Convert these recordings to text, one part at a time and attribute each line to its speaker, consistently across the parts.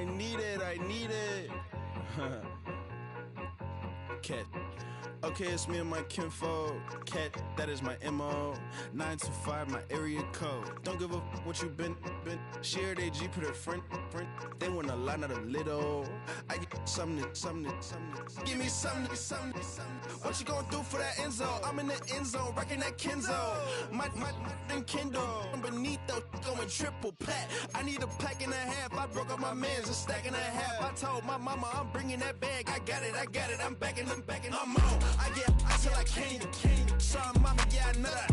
Speaker 1: I need it. Cat. Okay, it's me and my kinfolk. Cat, that is my MO. 925, my area code. Don't give a what you been. Shared AG, put her friend. They want a lot, not a little. I get something. Give me something. What you gonna do for that end zone? I'm in the end zone, rocking that Kenzo. My Kindle. Beneath though, going triple plat. I need a pack and a half. I broke up my mans, a stack and a half. I told my mama I'm bringing that bag. I got it. I'm backing. I'm on. I till I can't. Sorry, mama, yeah, I know that.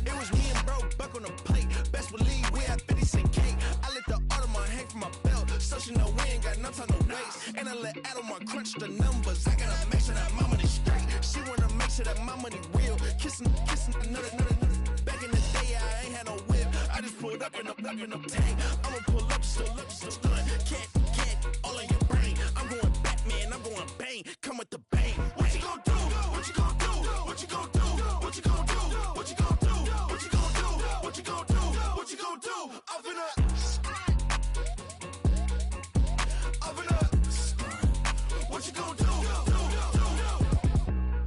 Speaker 1: It was me and bro, buck on the plate. Best believe we had 50 cent cake. I let the Audemars hang from my belt, so she know we ain't got no time to waste. And I let Adelmar crunch the numbers. I gotta make sure that my money straight. She wanna make sure that my money real. Kissing another. Back in the day, I ain't had no whip. I just pulled up in the tank. I'ma pull up, just stunt. Can't, all in your brain. I'm going Batman, I'm going bang. Come with the bang. What you gon' do? What you gon' do? What you gon' do? What you gon' do? What you gon' do? What you gon' do? What you gon' do? What you gon' do? Up in a what you gon' do?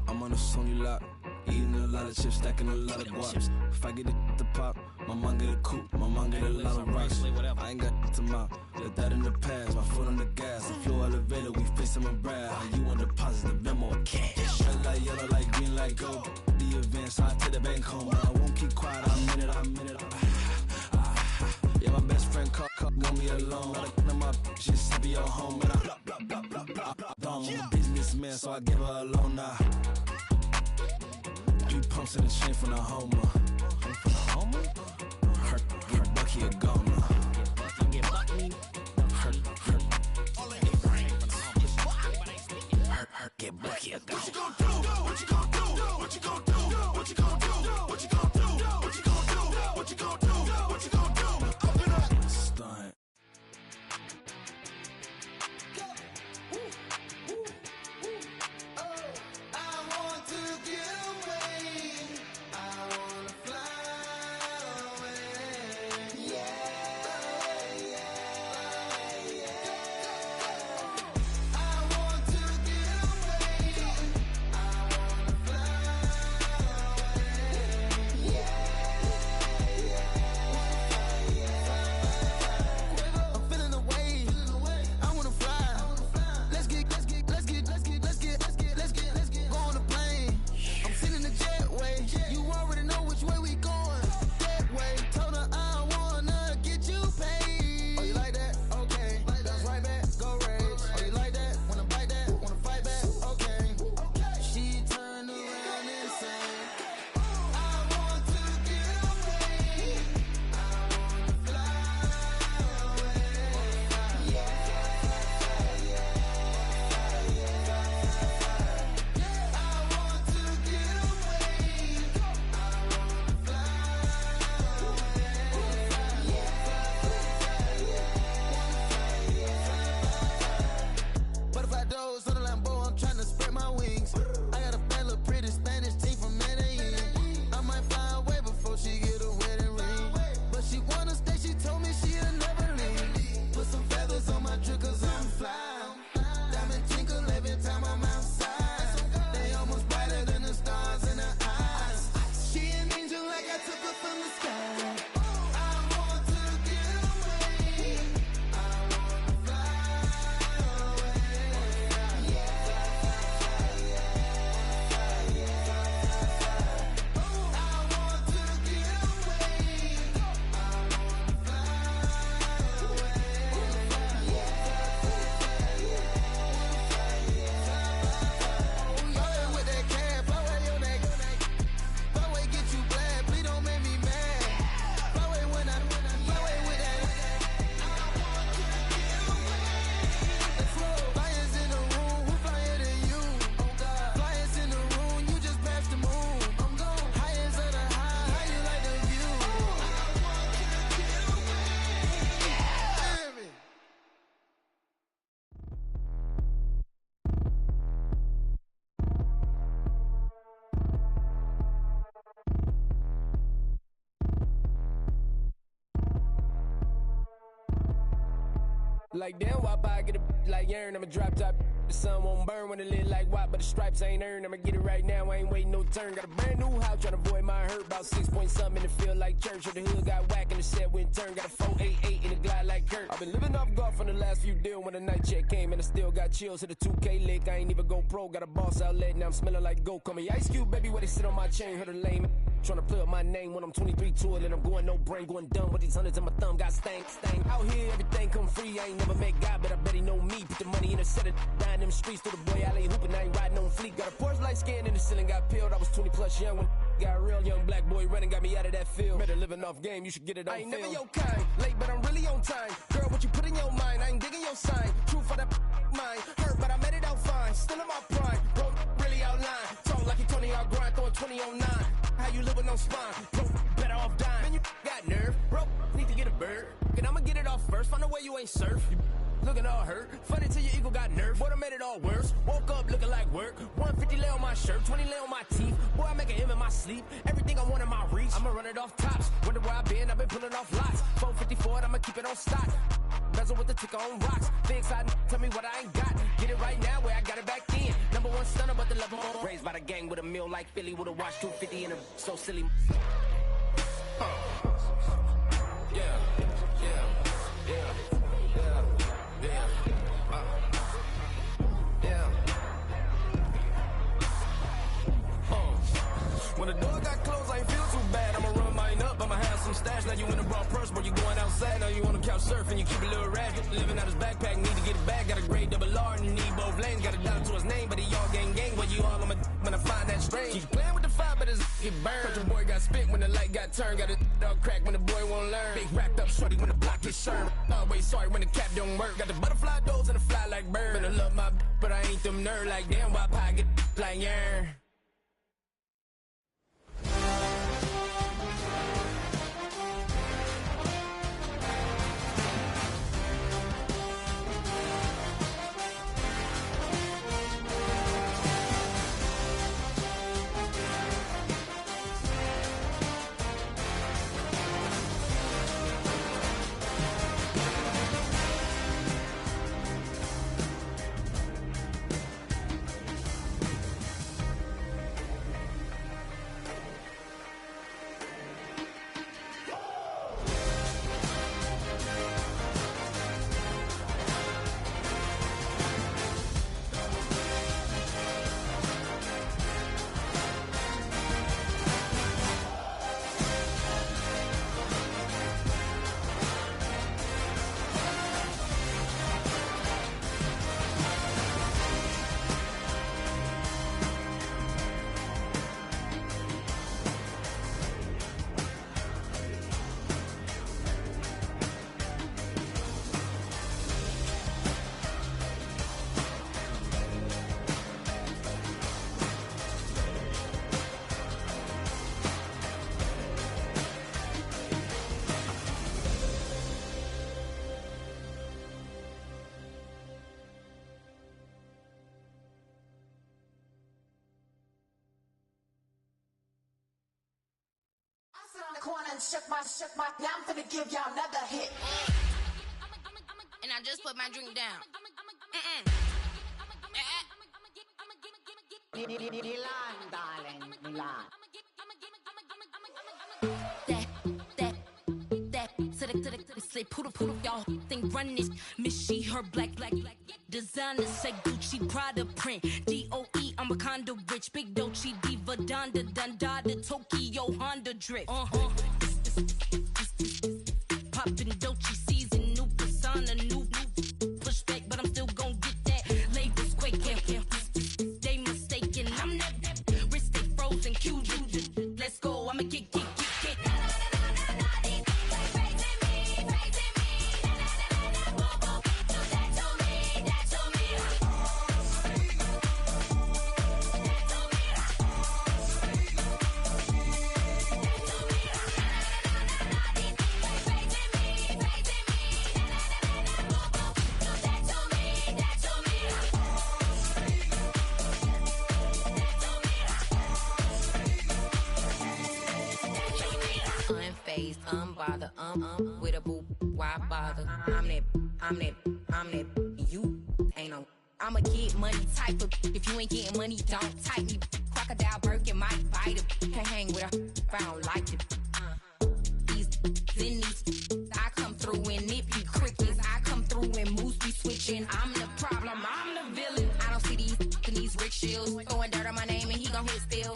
Speaker 1: I'm on a Sony lot, eating a lot of chips, stacking a lot of guaps. If I get it the pop, my mom get a coupe, my mom get a lot of rocks. I ain't got to mouth, let that in the past. My foot on the gas, the floor elevator, we face my brad. How you want deposit the memo or cash? Red light, yellow light, green light, go. The event, so I take the bank home, but I won't keep quiet. I'm in it. Yeah, my best friend called, want me alone. None of my bitches happy your home, and I I'm a businessman, so I give her a loan now. 3 pumps in the chain from the Homer. Her Bucky a goner. Her get Bucky a goner. What you gon' do? What you gon' do? What you gon' do? What you gon' do? What you gon' do? What you gon' do? What you gon' do? What you gon' do? Open up. Stunt.
Speaker 2: To get away, I wanna fly away. Like damn, why I get a like urn? I'm a drop top. The sun won't burn when it lit like white, but the stripes ain't earned. I'ma get it right now, I ain't waiting no turn. Got a brand new house, tryna avoid my hurt. About 6 point something in the field like church. Or the hood got whack and the set went turn. Got a 488 in the glide like Kurt. I've been living off golf on the last few deals. When the night check came and I still got chills. Hit a 2K lick, I ain't even go pro. Got a boss outlet, now I'm smelling like gold. Call me Ice Cube, baby, where they sit on my chain. Heard a lame tryna play up my name when I'm 23 to it. And I'm going no brain, going dumb with these hundreds in my thumb. Got stank. Out here, everything come free. I ain't never met God, but I bet he know me. Put the money in a set of down them streets to the boy alley hooping. I ain't riding on fleek. Got a Porsche light scan in the ceiling, got peeled. I was 20 plus young when got real. Young black boy running, got me out of that field. Better living off game, you should get it on film. I ain't never your kind, late but I'm really on time. Girl, what you put in your mind, I ain't digging your sign. True for that mine, hurt but I made it out fine. Still in my prime, bro, really outline. Talk like you Tony out grind, throwing 20 on 9. How you living on spine, bro, better off dying. Man, you got nerve, bro, need to get a bird. And I'ma get it off first, find a way you ain't surf. You looking all hurt, funny till your ego got nerve. Boy, I made it all worse, woke up looking like work. 150 lay on my shirt, 20 lay on my teeth. Boy, I make an M in my sleep, everything I want in my reach. I'ma run it off tops, wonder where I've been pulling off lots. 454, I'ma keep it on stock. Bezel with the ticker on rocks. Things I tell me what I ain't got. Get it right now where I got it back then. Number one stunner, but the level more. Raised by the gang with a meal like Philly with a watch 250 and a so silly. When the door got closed, I ain't feel too bad. I'ma run mine up, I'ma have some stash. Now you in a broad purse, but you going outside. Now you on the couch surfing, you keep a little ratchet. Living out his backpack, need to get it back. Got a grade double R and need both lanes. Got a dollar to his name, but he all gang. But you all on my when I find that strange. Keep playing with the fire, but his get burned. But your boy got spit when the light got turned. Got a dog crack when the boy won't learn. Big wrapped up shorty when the block is sharp. Always sorry when the cap don't work. Got the butterfly doors and the fly like bird. And I love my but I ain't them nerd like damn. Why pie get like yarn?
Speaker 3: Corner and shook my, now I'm finna give y'all another hit.
Speaker 4: And I just put my drink down.
Speaker 3: Milan, darling, Milan.
Speaker 4: To the say poodle, y'all think run this. Miss she, her black. Designer say Gucci, Prada print. DOE, I'm a condo rich. Big Dolce, Diva, Donda, Dundada, Tokyo, Honda drift. Poppin' Dolce season, new persona, new pushback, but I'm still gon' get that. Labels quaking, they mistaken. I'm that wrist stay frozen, QU. Let's go, I'ma get. Unfazed, unbothered, with a boo, why bother? I'm that
Speaker 5: I'm that you ain't no. I'm a get money type of. If you ain't getting money, don't type me. Crocodile Birkin might bite it. Can't hang with her if I don't like it. These in these, I come through in nippy crickets. I come through in moose be switching. I'm the problem, I'm the villain. I don't see these rich shields throwing dirt on my name and he gon' hit still.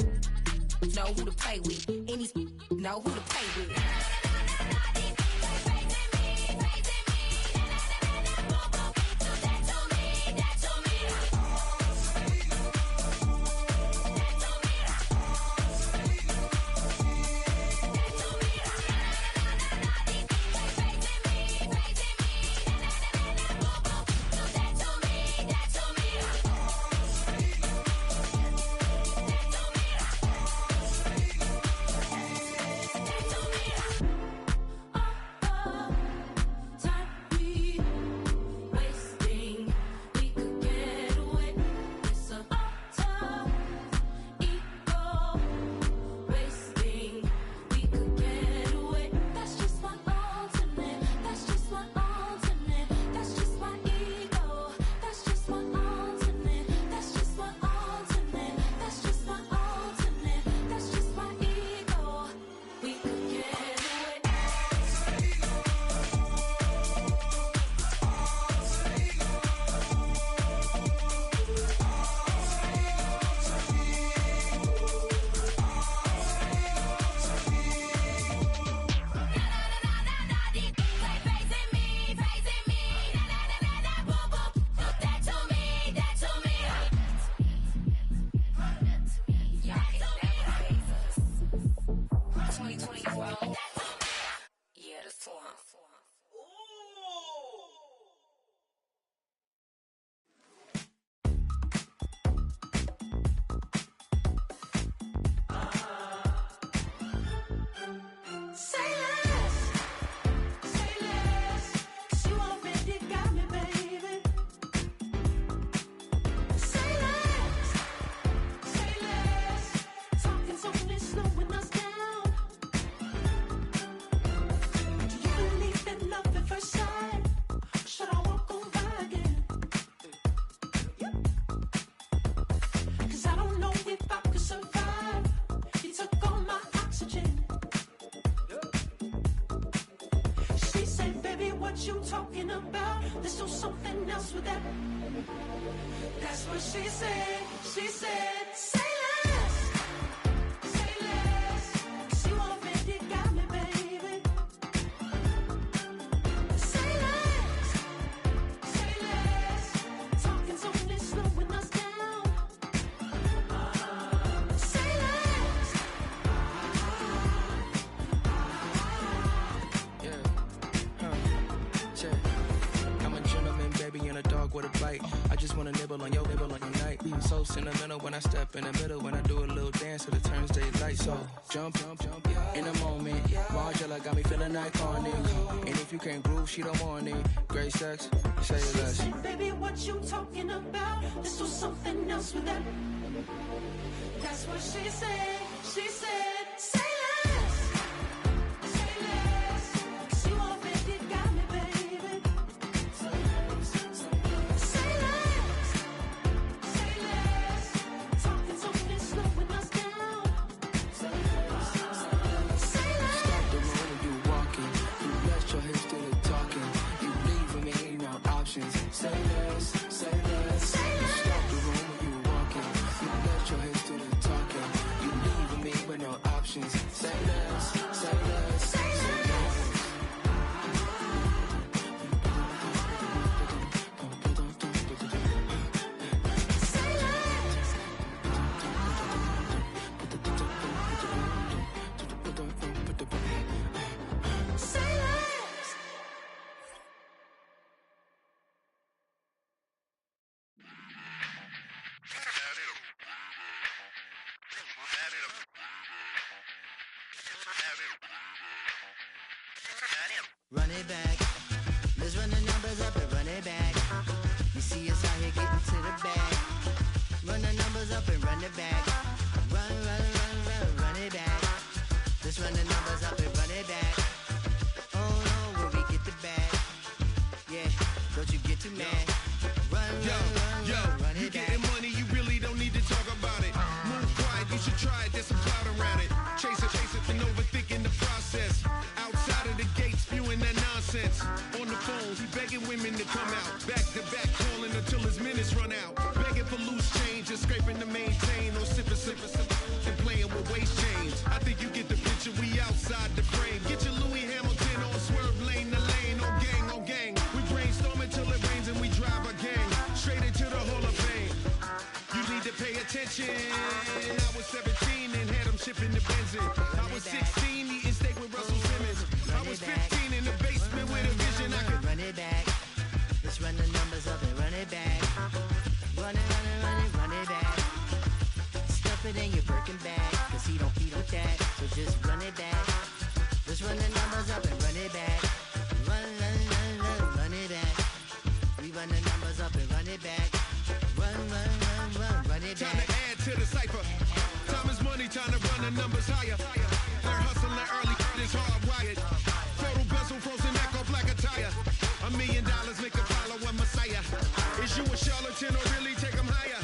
Speaker 5: Know who to play with, and these know who to play with.
Speaker 6: Sentimental when I step in the middle, when I do a little dance till it turns daylight. So jump in the moment. Margella got me feeling iconic. And if you can't groove, she don't want it. Great sex, say less.
Speaker 7: Said, baby, what you talking about? Let's do something else with that. That's what she said. She said, say less. Say less. 'Cause you already got me, baby. Say less. Say less. Say less. Talking's only slowing us down. Say less. Say less.
Speaker 6: Stop the road when you walking. You rest your hips to the talking. You leaving me no options. Say less. Say less.
Speaker 7: Say less.
Speaker 6: Stop the road when you walking. You rest your hips to the talking. You leaving me with no options. Say less. Say less.
Speaker 7: Say less. Say less.
Speaker 8: Run it back. Let's run the numbers up and run it back. You see us out here getting to the bag. Run the numbers up and run it back. Run it back. Let's run the numbers up and run it back. Oh no, where we get the bag. Yeah, don't you get too
Speaker 9: sense. On the phone, he begging women to come out. Back to back, calling until his minutes run out. Begging for loose change and scraping to maintain. Or sipping, and playing with waist chains. I think you get the picture, we outside the frame. Get your Louis Hamilton on swerve lane to lane. On gang. We brainstorm until it rains and we drive a gang. Straight into the Hall of Fame. You need to pay attention. I was 17 and had them shipping the Benzin. I was 16 eating steak with Russell Simmons. I was 15 in the basement with a vision. I could
Speaker 8: run it back. Let's run the numbers up and run it back. Run it back. Stuff it in your Birkin bag, cause he don't with that. So just run it back. Let's run the numbers up and run it back. Run it back. We run the numbers up and run it back. Run it back.
Speaker 9: Time to add to the cipher. Time is money, time to run the numbers higher. They're hustling early, it's hardwired. Photo bezel, frozen echo, black attire. $1 million make a follow a messiah. Is you a charlatan or really take them higher?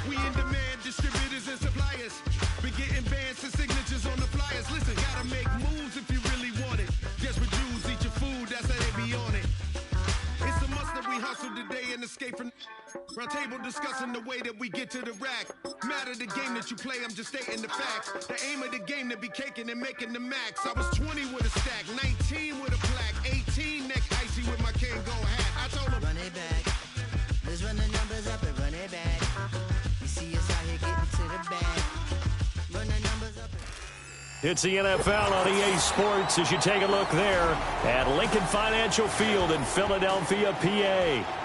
Speaker 9: We in demand, distributors and suppliers. Been getting bands and signatures on the flyers. Listen, gotta make moves if you really want it. Desperate Jews eat your food, that's how they be on it. It's a must that we hustle today and escape from round table discussing the way that we get to the rack. Matter the game that you play, I'm just stating the facts. The aim of the game to be caking and making the max. I was 20 with a stack, 19 with a plaque, 18 neck icy with my Kango hat. I told him,
Speaker 8: run it back. Let's run the numbers up and run it back. You see us out here getting to the bag. Run the numbers up and...
Speaker 10: It's the NFL on EA Sports as you take a look there at Lincoln Financial Field in Philadelphia, PA.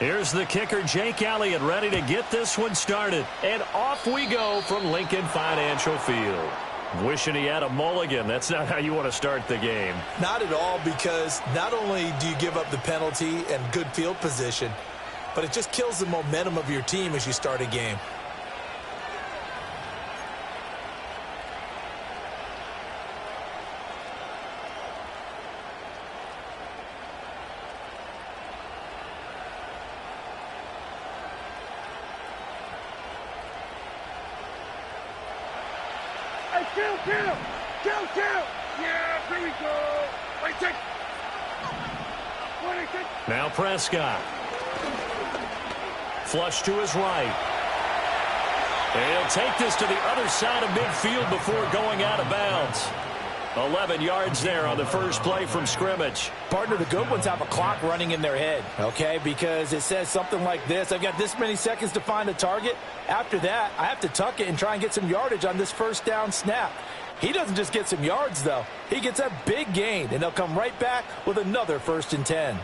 Speaker 10: Here's the kicker, Jake Elliott, ready to get this one started. And off we go from Lincoln Financial Field. Wishing he had a mulligan. That's not how you want to start the game.
Speaker 11: Not at all, because not only do you give up the penalty and good field position, but it just kills the momentum of your team as you start a game.
Speaker 12: Kill! Yeah, here we go.
Speaker 10: Now Prescott. Flush to his right. And he'll take this to the other side of midfield before going out of bounds. 11 yards there on the first play from scrimmage.
Speaker 13: Partner, the good ones have a clock running in their head, okay? Because it says something like this. I've got this many seconds to find a target. After that, I have to tuck it and try and get some yardage on this first down snap. He doesn't just get some yards, though. He gets a big gain, and they'll come right back with another 1st and 10.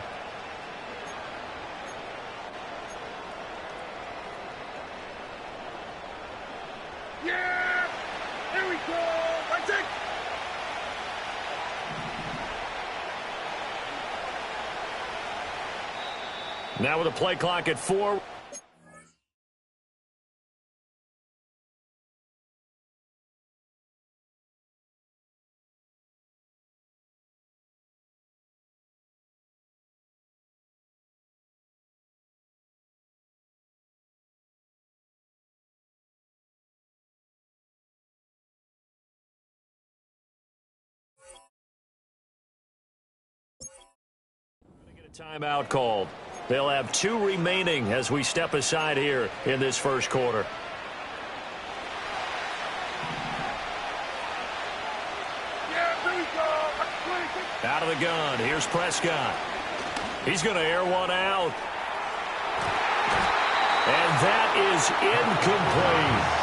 Speaker 12: Yeah! Here we go! That's it!
Speaker 10: Now with a play clock at 4. Timeout called. They'll have 2 remaining as we step aside here in this first quarter. Out of the gun. Here's Prescott. He's going to air one out. And that is incomplete.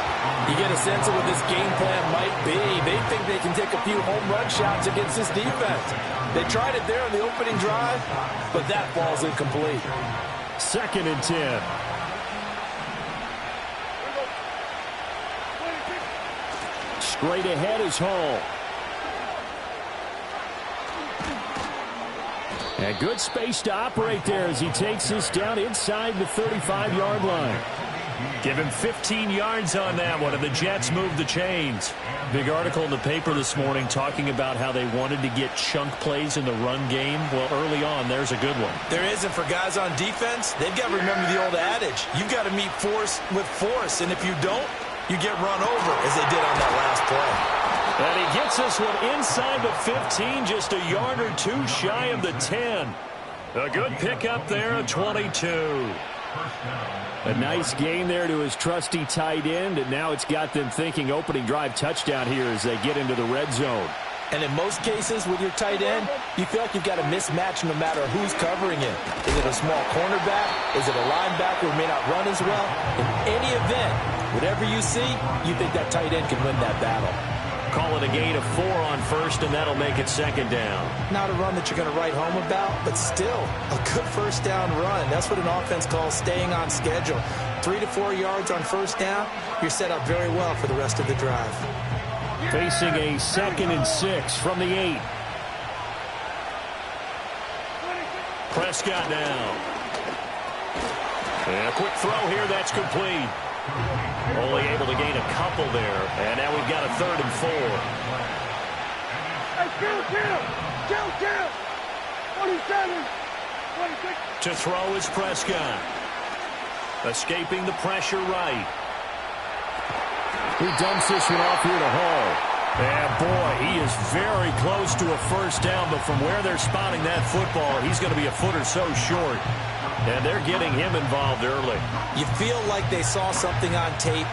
Speaker 13: You get a sense of what this game plan might be. They think they can take a few home run shots against this defense. They tried it there on the opening drive, but that ball's incomplete.
Speaker 10: 2nd and 10. Straight ahead is Hall. And good space to operate there as he takes this down inside the 35-yard line. Give him 15 yards on that one, and the Jets move the chains. Big article in the paper this morning talking about how they wanted to get chunk plays in the run game. Well, early on, there's a good one.
Speaker 11: There isn't for guys on defense. They've got to remember the old adage. You've got to meet force with force, and if you don't, you get run over, as they did on that last play.
Speaker 10: And he gets this one inside the 15, just a yard or two shy of the 10. A good pickup there, a 22. A nice gain there to his trusty tight end, and now it's got them thinking opening drive touchdown here as they get into the red zone.
Speaker 11: And in most cases with your tight end, you feel like you've got a mismatch no matter who's covering him. Is it a small cornerback? Is it a linebacker who may not run as well? In any event, whatever you see, you think that tight end can win that battle.
Speaker 10: Call it a gain of 4 on first, and that'll make it second down.
Speaker 11: Not a run that you're going to write home about, but still a good first down run. That's what an offense calls staying on schedule. 3 to 4 yards on first down, you're set up very well for the rest of the drive.
Speaker 10: Facing a 2nd and 6 from the 8. Prescott now. And a quick throw here, that's complete. Only able to gain a couple there. And now we've got a 3rd and 4.
Speaker 12: Hey, kill. 27. 26.
Speaker 10: To throw is Prescott. Escaping the pressure right. He dumps this one off here to Hall. And boy, he is very close to a first down, but from where they're spotting that football, he's going to be a foot or so short. And they're getting him involved early.
Speaker 11: You feel like they saw something on tape,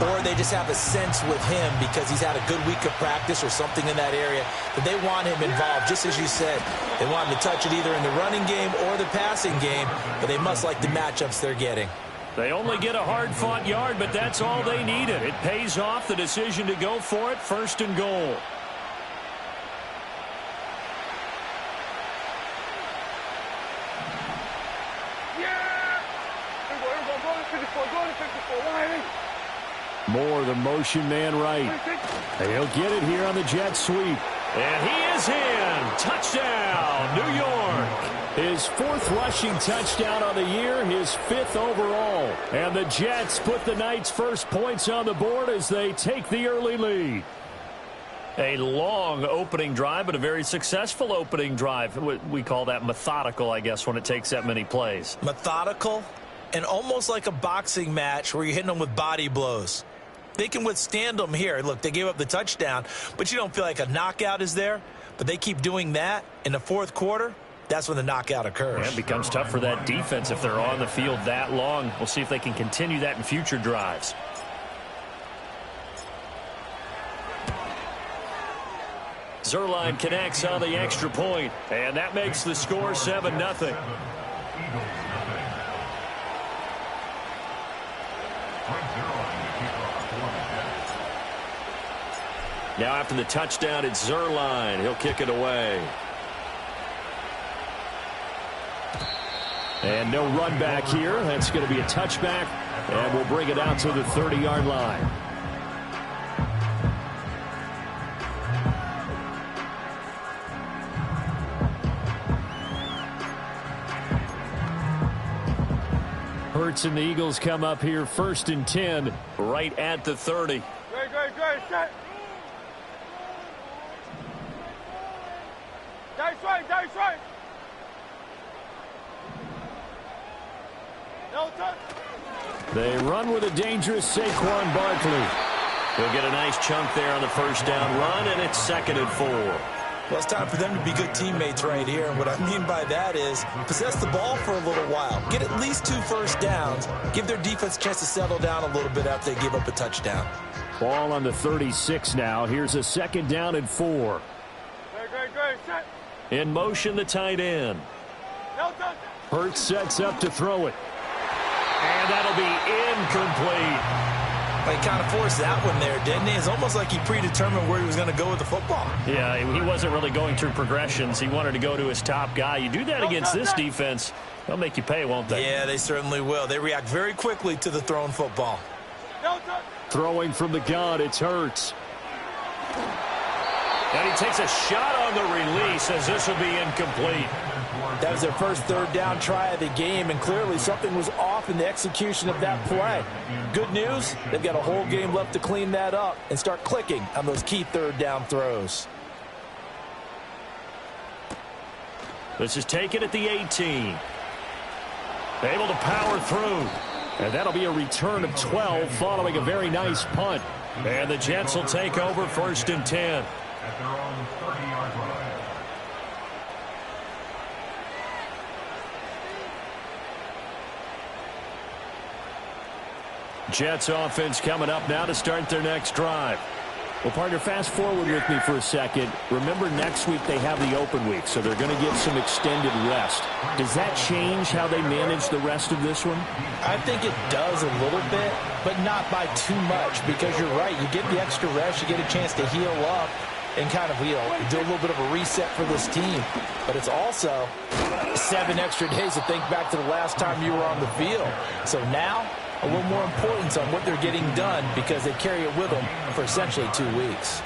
Speaker 11: or they just have a sense with him because he's had a good week of practice or something in that area that they want him involved, just as you said. They want him to touch it either in the running game or the passing game, but they must like the matchups they're getting.
Speaker 10: They only get a hard-fought yard, but that's all they needed. It pays off, the decision to go for it, 1st and goal. Moore, the motion man right. He'll get it here on the jet sweep. And he is in. Touchdown, New York. His 4th rushing touchdown on the year, his 5th overall. And the Jets put the night's first points on the board as they take the early lead. A long opening drive, but a very successful opening drive. We call that methodical, I guess, when it takes that many plays.
Speaker 11: Methodical and almost like a boxing match where you're hitting them with body blows. They can withstand them here. Look, they gave up the touchdown, but you don't feel like a knockout is there. But they keep doing that in the 4th quarter. That's when the knockout occurs.
Speaker 10: Yeah, it becomes tough for that defense if they're on the field that long. We'll see if they can continue that in future drives. Zerline connects on the extra point, and that makes the score 7-0. Now after the touchdown, it's Zerline. He'll kick it away. And no run back here. That's going to be a touchback, and we'll bring it out to the 30-yard line. Hurts and the Eagles come up here 1st and 10 right at the 30.
Speaker 12: Great, set. Dice right. No touch.
Speaker 10: They run with a dangerous Saquon Barkley. He'll get a nice chunk there on the first down run, and it's 2nd and 4.
Speaker 11: Well, it's time for them to be good teammates right here. And what I mean by that is possess the ball for a little while. Get at least 2 first downs. Give their defense a chance to settle down a little bit after they give up a touchdown.
Speaker 10: Ball on the 36 now. Here's a 2nd down and 4.
Speaker 12: Great, set.
Speaker 10: In motion, the tight end.
Speaker 12: No touch.
Speaker 10: Hurts sets up to throw it. And that'll be incomplete.
Speaker 11: Well, he kind of forced that one there, didn't he? It's almost like he predetermined where he was going to go with the football.
Speaker 10: Yeah, he wasn't really going through progressions. He wanted to go to his top guy. You do that against this defense, they'll make you pay, won't they?
Speaker 11: Yeah, they certainly will. They react very quickly to the thrown football.
Speaker 10: Throwing from the gun, it's Hurts. And he takes a shot on the release as this will be incomplete.
Speaker 13: That was their first third down try of the game, and clearly something was off in the execution of that play. Good news, they've got a whole game left to clean that up and start clicking on those key third down throws.
Speaker 10: This is taken at the 18. Able to power through. And that'll be a return of 12 following a very nice punt. And the Jets will take over 1st and 10.
Speaker 14: At their own 30-yard line.
Speaker 10: Jets offense coming up now to start their next drive.
Speaker 15: Well, partner, fast forward with me for a second. Remember, next week they have the open week, so they're going to get some extended rest. Does that change how they manage the rest of this one?
Speaker 13: I think it does a little bit, but not by too much, because you're right. You get the extra rest, you get a chance to heal up and kind of do a little bit of a reset for this team. But it's also 7 extra days to think back to the last time you were on the field. So now, a little more importance on what they're getting done because they carry it with them for essentially 2 weeks.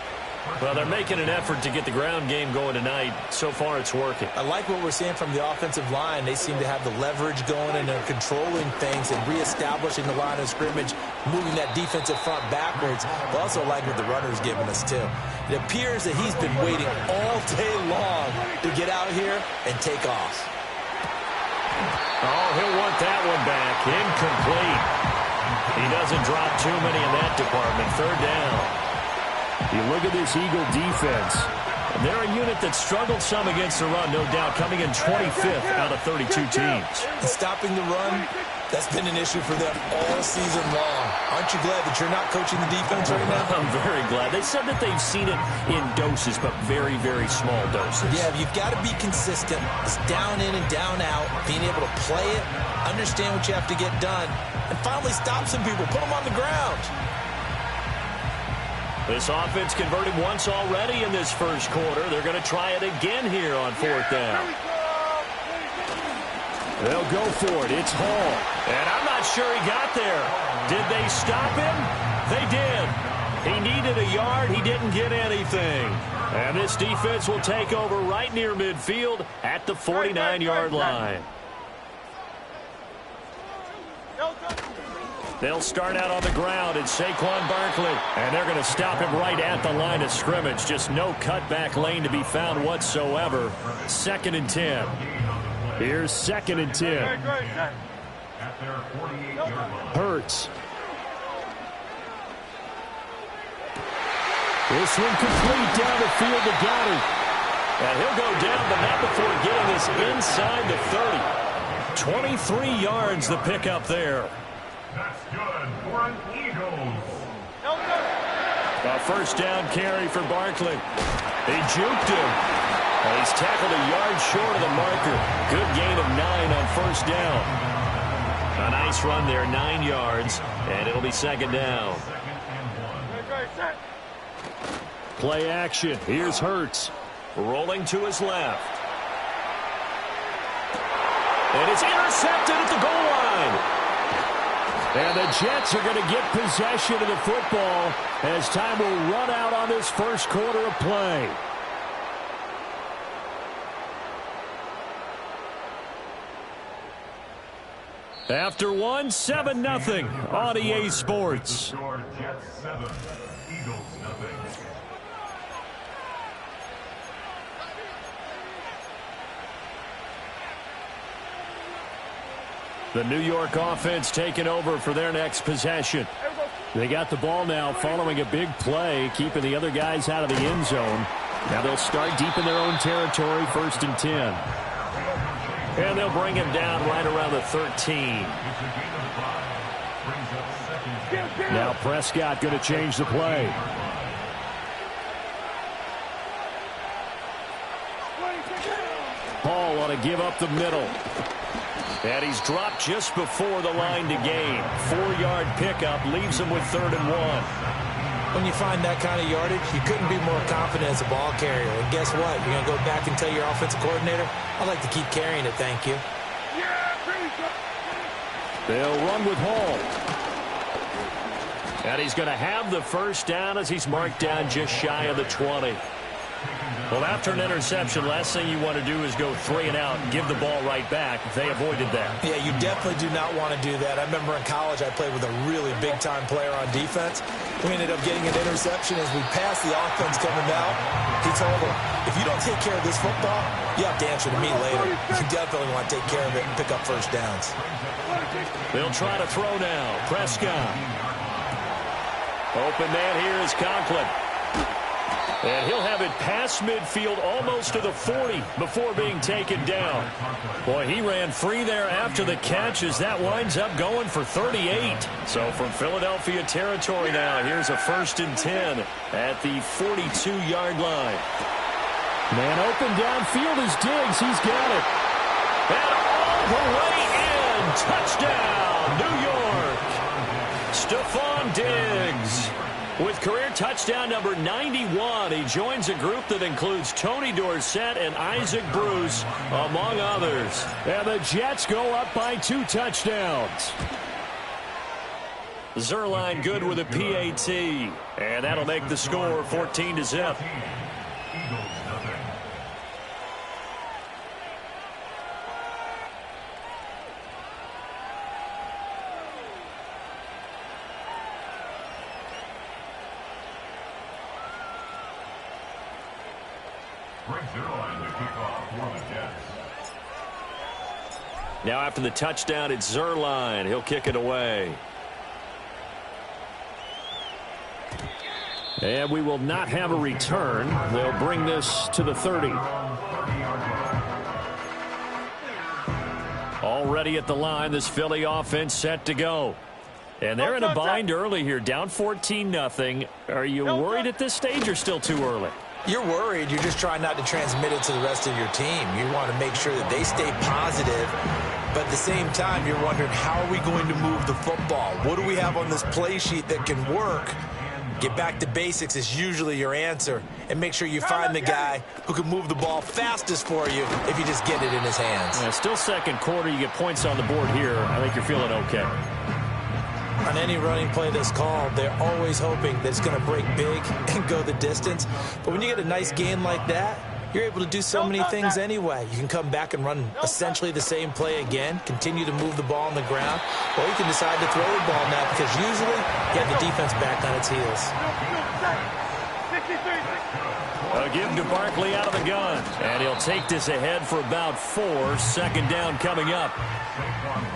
Speaker 10: Well, they're making an effort to get the ground game going tonight. So far, it's working.
Speaker 13: I like what we're seeing from the offensive line. They seem to have the leverage going, and they're controlling things and reestablishing the line of scrimmage, moving that defensive front backwards. I also like what the runner's giving us, too. It appears that he's been waiting all day long to get out here and take off.
Speaker 10: Oh, he'll want that one back. Incomplete. He doesn't drop too many in that department. 3rd down.
Speaker 15: You look at this Eagle defense.
Speaker 10: They're a unit that struggled some against the run, no doubt, coming in 25th out of 32 teams.
Speaker 13: Stopping the run, that's been an issue for them all season long. Aren't you glad that you're not coaching the defense right now?
Speaker 10: I'm very glad. They said that they've seen it in doses, but very, very small doses.
Speaker 13: Yeah, you've got to be consistent. It's down in and down out, being able to play it, understand what you have to get done, and finally stop some people, put them on the ground.
Speaker 10: This offense converted once already in this first quarter. They're going to try it again here on 4th down.
Speaker 15: They'll go for it. It's Hall.
Speaker 10: And I'm not sure he got there. Did they stop him? They did. He needed a yard. He didn't get anything. And this defense will take over right near midfield at the 49-yard line. They'll start out on the ground. It's Saquon Barkley. And they're going to stop him right at the line of scrimmage. Just no cutback lane to be found whatsoever. 2nd and 10.
Speaker 15: Here's 2nd and 10. Hurts. This one complete down the field to Goddard.
Speaker 10: And he'll go down, but not before getting this inside the 30. 23 yards the pickup there.
Speaker 14: That's good for an Eagles.
Speaker 10: A 1st down carry for Barkley. He juked him. And he's tackled a yard short of the marker. Good gain of 9 on 1st down. A nice run there, 9 yards, and it'll be 2nd down.
Speaker 15: Play action. Here's Hurts.
Speaker 10: Rolling to his left. And it's intercepted at the goal line.
Speaker 15: And the Jets are going to get possession of the football as time will run out on this first quarter of play. After 7-0 on EA Sports.
Speaker 14: Jets 7, Eagles nothing.
Speaker 15: The New York offense taking over for their next possession. They got the ball now following a big play, keeping the other guys out of the end zone. Now they'll start deep in their own territory, 1st and 10.
Speaker 10: And they'll bring him down right around the 13.
Speaker 15: Now Prescott going to change the play. Hall ought to give up the middle.
Speaker 10: And he's dropped just before the line to gain. 4-yard pickup leaves him with 3rd and 1.
Speaker 13: When you find that kind of yardage, you couldn't be more confident as a ball carrier. And guess what? You're going to go back and tell your offensive coordinator, I'd like to keep carrying it, thank you.
Speaker 15: They'll run with Hall.
Speaker 10: And he's going to have the 1st down as he's marked down just shy of the 20.
Speaker 15: Well, after an interception, last thing you want to do is go 3 and out and give the ball right back. They avoided that.
Speaker 11: Yeah, you definitely do not want to do that. I remember in college I played with a really big-time player on defense. We ended up getting an interception as we passed the offense coming out. He told him, if you don't take care of this football, you have to answer to me later. You definitely want to take care of it and pick up first downs.
Speaker 15: They'll try to throw now. Prescott. Open man here is Conklin. And he'll have it past midfield almost to the 40 before being taken down. Boy, he ran free there after the catch as that winds up going for 38. So from Philadelphia territory now, here's a 1st and 10 at the 42-yard line. Man open downfield is Diggs. He's got it. And all the way in. Touchdown, New York. Stephon Diggs. With career touchdown number 91, he joins a group that includes Tony Dorsett and Isaac Bruce, among others. And the Jets go up by 2 touchdowns. Zerline good with a PAT, and that'll make the score 14-0. Now after the touchdown, it's Zerline. He'll kick it away. And we will not have a return. They'll bring this to the 30. Already at the line, this Philly offense set to go. And they're in a bind early here, down 14-0. Are you worried at this stage or still too early?
Speaker 11: You're worried. You're just trying not to transmit it to the rest of your team. You want to make sure that they stay positive. But at the same time, you're wondering, how are we going to move the football? What do we have on this play sheet that can work? Get back to basics is usually your answer. And make sure you find the guy who can move the ball fastest for you if you just get it in his hands.
Speaker 15: Yeah, still second quarter. You get points on the board here. I think you're feeling okay.
Speaker 11: On any running play that's called, they're always hoping that it's going to break big and go the distance. But when you get a nice game like that, you're able to do so many things anyway. You can come back and run essentially the same play again, continue to move the ball on the ground, or you can decide to throw the ball now because usually you have the defense back on its heels.
Speaker 15: A give to Barkley out of the gun. And he'll take this ahead for about 4. 2nd down coming up.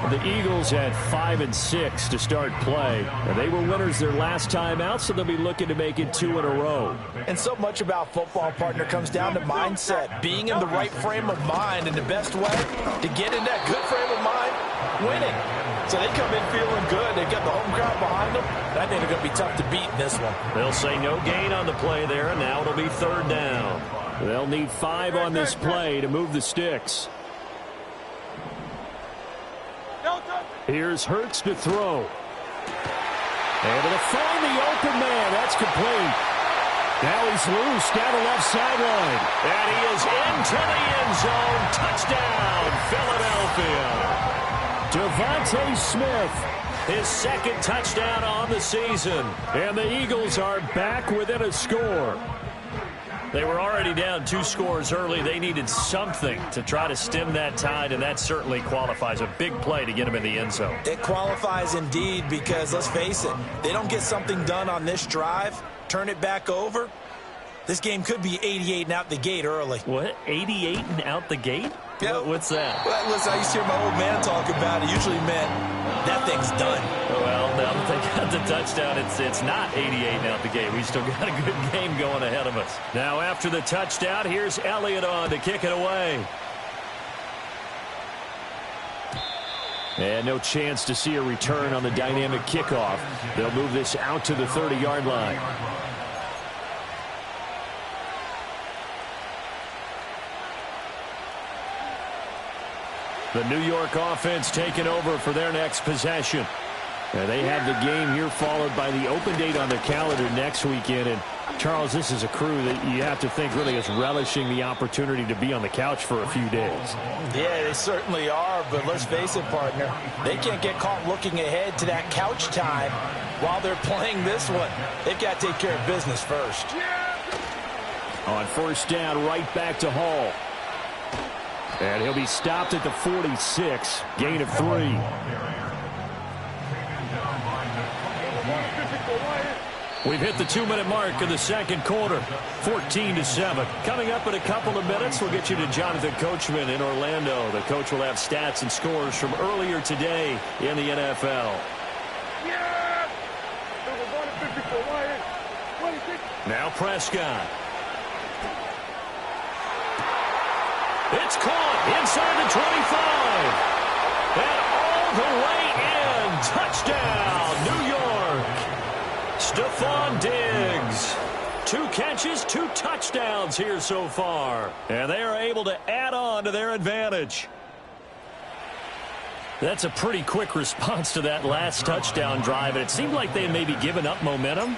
Speaker 15: The Eagles had 5 and 6 to start play. And they were winners their last time out, so they'll be looking to make it 2 in a row.
Speaker 11: And so much about football, partner, comes down to mindset. Being in the right frame of mind, and the best way to get in that good frame of mind, winning. So they come in feeling good. They've got the home crowd behind them. And I think they're going to be tough to beat in this one.
Speaker 15: They'll say no gain on the play there, and now it'll be 3rd down. They'll need 5 on this play to move the sticks. Here's Hurts to throw. Able to find the open man. That's complete. Now he's loose down the left sideline. And he is into the end zone. Touchdown, Philadelphia. Devontae Smith, his 2nd touchdown on the season. And the Eagles are back within a score. They were already down 2 scores early. They needed something to try to stem that tide, and that certainly qualifies. A big play to get them in the end zone.
Speaker 11: It qualifies indeed because, let's face it, they don't get something done on this drive, turn it back over, this game could be 88 and out the gate early.
Speaker 15: What? 88 and out the gate?
Speaker 11: Yeah.
Speaker 15: What's that?
Speaker 11: Well, listen, I used to hear my old man talk about it. Usually meant that thing's done.
Speaker 15: Well, now that they got the touchdown, it's not 88 and out the gate. We still got a good game going ahead of us. Now, after the touchdown, here's Elliott on to kick it away. And no chance to see a return on the dynamic kickoff. They'll move this out to the 30-yard line. The New York offense taking over for their next possession. And they have the game here followed by the open date on their calendar next weekend. And Charles, this is a crew that you have to think really is relishing the opportunity to be on the couch for a few days.
Speaker 11: Yeah, they certainly are. But let's face it, partner, they can't get caught looking ahead to that couch time while they're playing this one. They've got to take care of business first.
Speaker 15: On first down, right back to Hall. And he'll be stopped at the 46. Gain of 3. We've hit the 2-minute mark of the second quarter. 14-7. Coming up in a couple of minutes, we'll get you to Jonathan Coachman in Orlando. The coach will have stats and scores from earlier today in the NFL. Now Prescott. It's caught inside the 25. And all the way in. Touchdown, New York. Stephon Diggs. 2 catches, 2 touchdowns here so far. And they are able to add on to their advantage. That's a pretty quick response to that last touchdown drive. And it seemed like they had maybe given up momentum.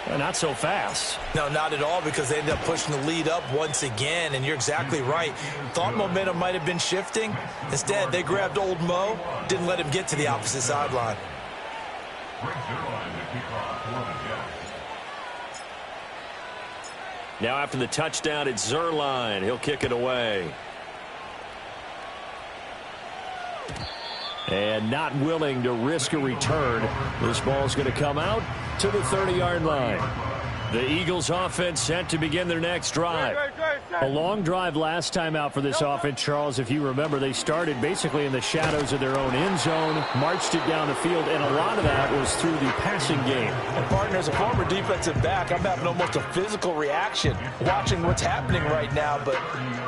Speaker 15: Not so fast.
Speaker 11: No, not at all, because they ended up pushing the lead up once again, and you're exactly right. Thought momentum might have been shifting. Instead, they grabbed old Mo, didn't let him get to the opposite sideline.
Speaker 15: Now after the touchdown, it's Zuerlein. He'll kick it away. And not willing to risk a return. This ball's going to come out to the 30-yard line. The Eagles offense set to begin their next drive. A long drive last time out for this offense, Charles. If you remember, they started basically in the shadows of their own end zone, marched it down the field, and a lot of that was through the passing game.
Speaker 11: And, partner, as a former defensive back, I'm having almost a physical reaction watching what's happening right now. But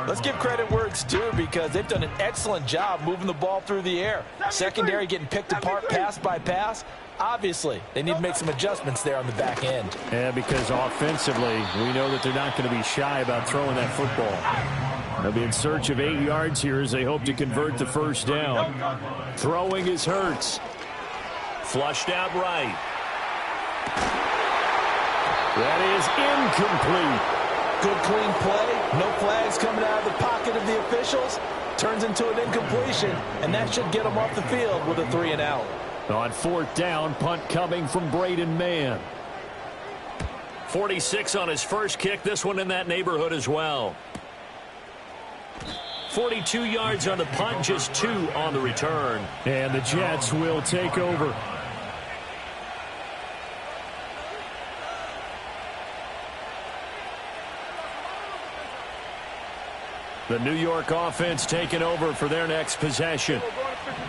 Speaker 11: let's give credit where it's due, because they've done an excellent job moving the ball through the air. Secondary getting picked apart pass by pass. Obviously, they need to make some adjustments there on the back end.
Speaker 15: Yeah, because offensively, we know that they're not going to be shy about throwing that football. They'll be in search of 8 yards here as they hope to convert the first down. Throwing is Hurts. Flushed out right. That is incomplete.
Speaker 11: Good, clean play. No flags coming out of the pocket of the officials. Turns into an incompletion, and that should get them off the field with a 3-and-out.
Speaker 15: On fourth down, punt coming from Braden Mann. 46 on his first kick. This one in that neighborhood as well. 42 yards on the punt, just 2 on the return. And the Jets will take over. The New York offense taking over for their next possession.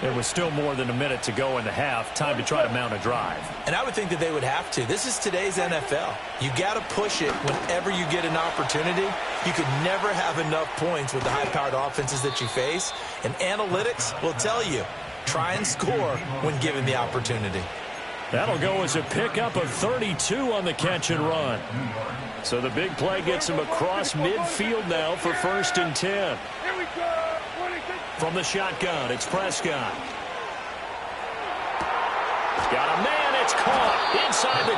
Speaker 15: There was still more than a minute to go in the half. Time to try to mount a drive.
Speaker 11: And I would think that they would have to. This is today's NFL. You got to push it whenever you get an opportunity. You could never have enough points with the high-powered offenses that you face. And analytics will tell you, try and score when given the opportunity.
Speaker 15: That'll go as a pickup of 32 on the catch and run. So the big play gets him across midfield now for 1st and 10. From the shotgun, it's Prescott. Got a man, it's caught inside the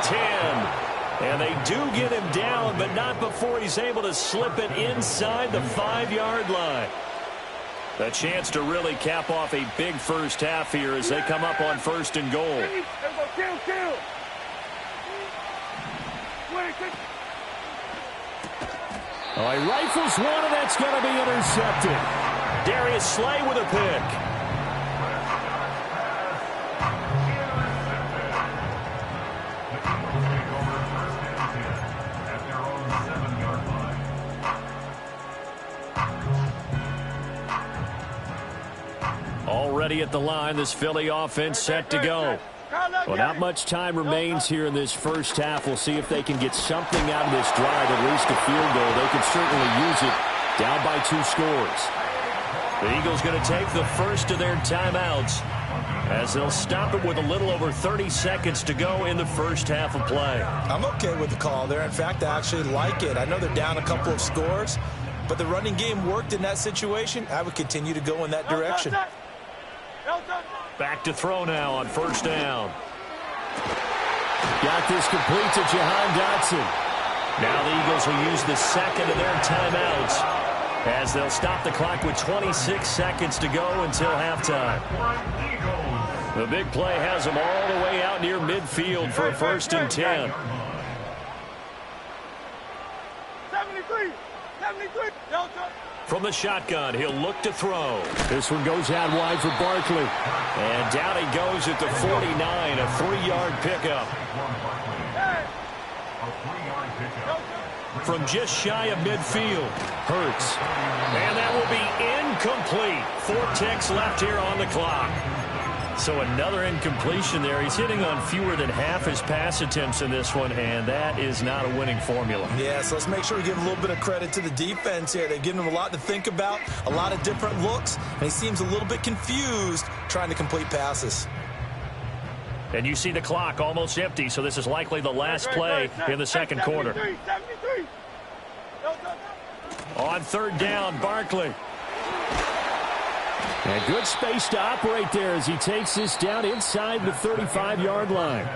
Speaker 15: 10. And they do get him down, but not before he's able to slip it inside the 5-yard line. A chance to really cap off a big first half here as they come up on 1st and goal. Oh, he rifles one, and that's going to be intercepted. Darius Slay with a pick. Already at the line, this Philly offense set to go. Well, not much time remains here in this first half. We'll see if they can get something out of this drive, at least a field goal. They can certainly use it. Down by 2 scores. The Eagles going to take the first of their timeouts as they'll stop it with a little over 30 seconds to go in the first half of play.
Speaker 11: I'm okay with the call there. In fact, I actually like it. I know they're down a couple of scores, but the running game worked in that situation. I would continue to go in that direction.
Speaker 15: Back to throw now on 1st down. Got this complete to Jahan Dotson. Now the Eagles will use the second of their timeouts as they'll stop the clock with 26 seconds to go until halftime. The big play has them all the way out near midfield for a 1st and 10.
Speaker 12: 73.
Speaker 10: From the shotgun, he'll look to throw. This one goes out wide for Barkley. And down he goes at the 49, a 3-yard pickup. From just shy of midfield, Hurts. And that will be incomplete. 4 ticks left here on the clock. So another incompletion there. He's hitting on fewer than half his pass attempts in this one, and that is not a winning formula.
Speaker 11: Yeah, so let's make sure we give a little bit of credit to the defense here. They've given him a lot to think about, a lot of different looks, and he seems a little bit confused trying to complete passes.
Speaker 10: And you see the clock almost empty, so this is likely the last play in the second quarter. On third down, Barkley. And good space to operate there as he takes this down inside the 35-yard line.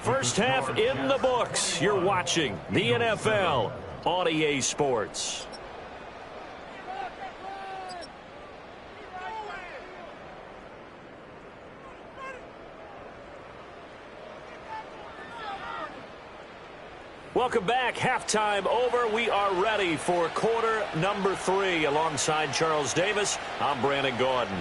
Speaker 10: First half in the books. You're watching the NFL on EA Sports. Welcome back. Halftime over. We are ready for quarter number 3. Alongside Charles Davis, I'm Brandon Gordon.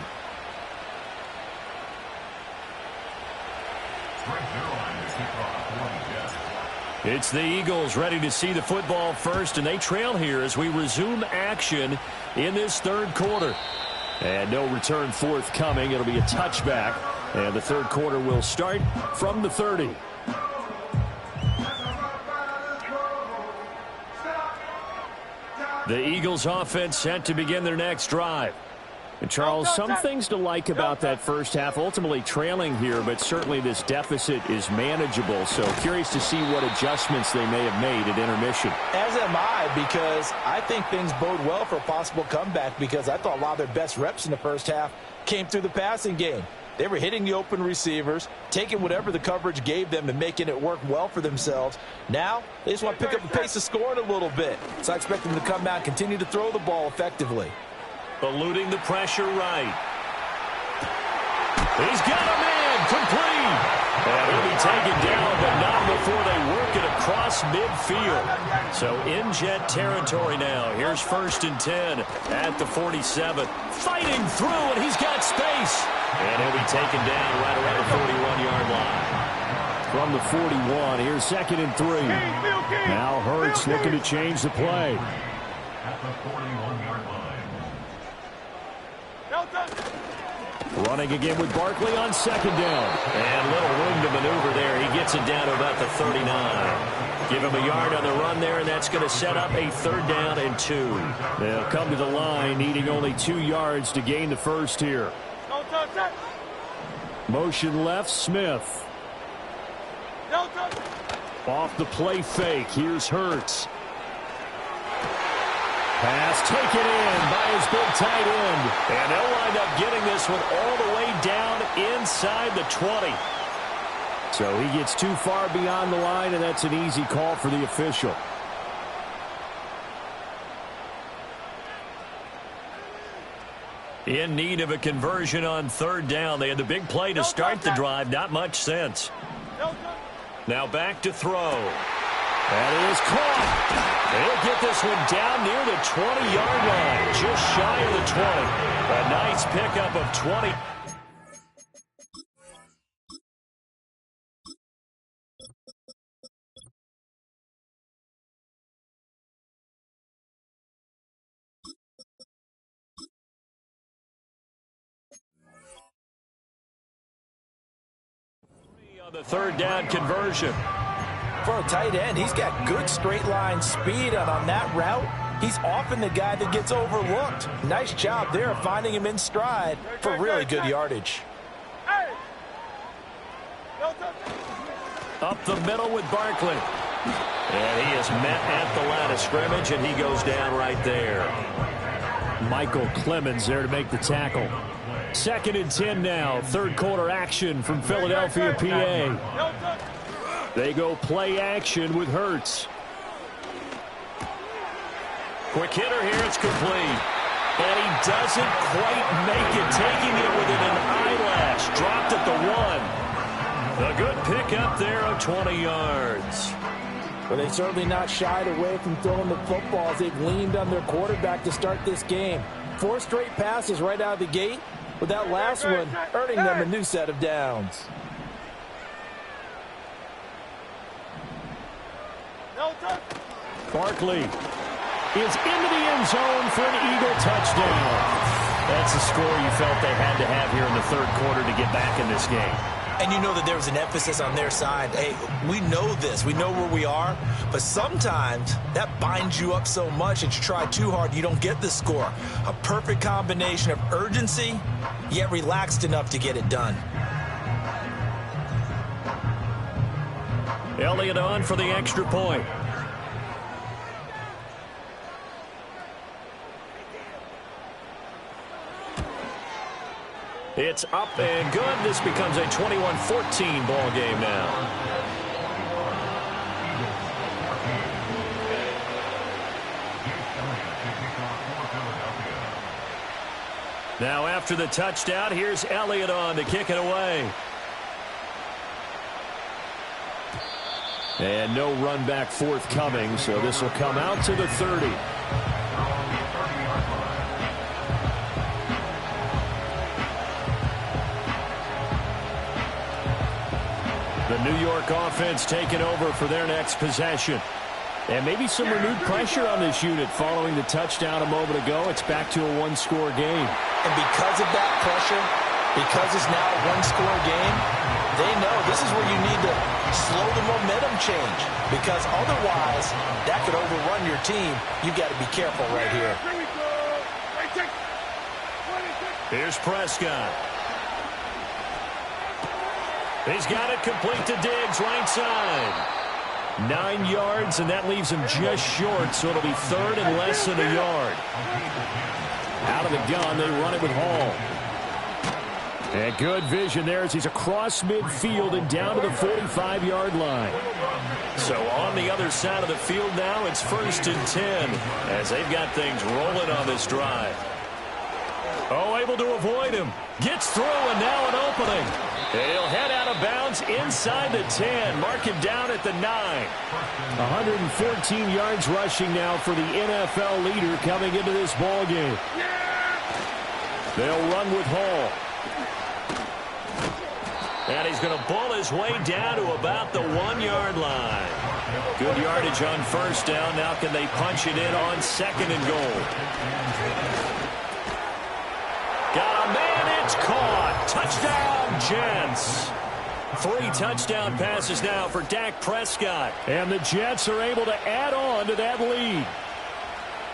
Speaker 10: It's the Eagles ready to see the football first, and they trail here as we resume action in this third quarter. And no return forthcoming. It'll be a touchback, and the third quarter will start from the 30. The Eagles offense set to begin their next drive. And Charles, some things to like about that first half. Ultimately trailing here, but certainly this deficit is manageable. So curious to see what adjustments they may have made at intermission.
Speaker 11: As am I, because I think things bode well for a possible comeback, because I thought a lot of their best reps in the first half came through the passing game. They were hitting the open receivers, taking whatever the coverage gave them and making it work well for themselves. Now, they just want to pick up the pace of scoring a little bit. So I expect them to come out and continue to throw the ball effectively.
Speaker 10: Eluding the pressure right. He's got a man complete. And he'll be taken down, but not before they work it across midfield. So in jet territory now. Here's 1st and 10 at the 47. Fighting through, and he's got space. And he'll be taken down right around the 41-yard line. From the 41, here's 2nd and 3. Now Hurts looking to change the play.
Speaker 14: At the 41-yard line.
Speaker 10: Running again with Barkley on 2nd down. And little room to maneuver there. He gets it down to about the 39. Give him a yard on the run there, and that's going to set up a 3rd down and 2. They'll come to the line, needing only 2 yards to gain the first here. Motion left, Smith. Off the play fake, here's Hurts. Pass taken in by his big tight end. And they'll wind up getting this one all the way down inside the 20. So he gets too far beyond the line, and that's an easy call for the official. In need of a conversion on 3rd down. They had the big play to start the drive. Not much sense. Now back to throw. That is caught. They'll get this one down near the 20-yard line. Just shy of the 20. A nice pickup of 20. On the 3rd down conversion.
Speaker 11: For a tight end, he's got good straight line speed, and on that route, he's often the guy that gets overlooked. Nice job there of finding him in stride for really good yardage.
Speaker 10: Up the middle with Barkley. And he is met at the line of scrimmage, and he goes down right there. Michael Clemens there to make the tackle. 2nd and 10 now. 3rd quarter action from Philadelphia, PA. They go play action with Hurts. Quick hitter here. It's complete. And he doesn't quite make it, taking it within an eyelash. Dropped at the 1. A good pickup there of 20 yards.
Speaker 13: Well, they've certainly not shied away from throwing the footballs. They've leaned on their quarterback to start this game. 4 straight passes right out of the gate, with that last one earning them a new set of downs.
Speaker 15: Barkley is into the end zone for an Eagle touchdown. That's the score you felt they had to have here in the third quarter to get back in this game.
Speaker 11: And you know that there was an emphasis on their side. Hey, we know this. We know where we are. But sometimes that binds you up so much that you try too hard, you don't get the score. A perfect combination of urgency, yet relaxed enough to get it done.
Speaker 15: Elliott on for the extra point. It's up and good. This becomes a 21-14 ball game now. Now after the touchdown, here's Elliott on to kick it away. And no run back forthcoming, so this will come out to the 30. The New York offense taking over for their next possession. And maybe some renewed pressure on this unit following the touchdown a moment ago. It's back to a one-score game.
Speaker 11: And because of that pressure, because it's now a one-score game, they know this is where you need to slow the momentum change. Because otherwise, that could overrun your team. You've got to be careful right here.
Speaker 15: Here's Prescott. He's got it complete to Diggs, right side. 9 yards, and that leaves him just short, so it'll be third and less than a yard. Out of the gun, they run it with Hall. And good vision there as he's across midfield and down to the 45-yard line. So on the other side of the field now, it's 1st and 10 as they've got things rolling on this drive. Oh, able to avoid him. Gets through, and now an opening. He'll head out of bounds inside the 10. Mark him down at the 9. 114 yards rushing now for the NFL leader coming into this ball game. They'll run with Hall. And he's going to bull his way down to about the 1-yard line. Good yardage on first down. Now can they punch it in on 2nd and goal? Got a man, it's caught. Touchdown, Jets. 3 touchdown passes now for Dak Prescott. And the Jets are able to add on to that lead.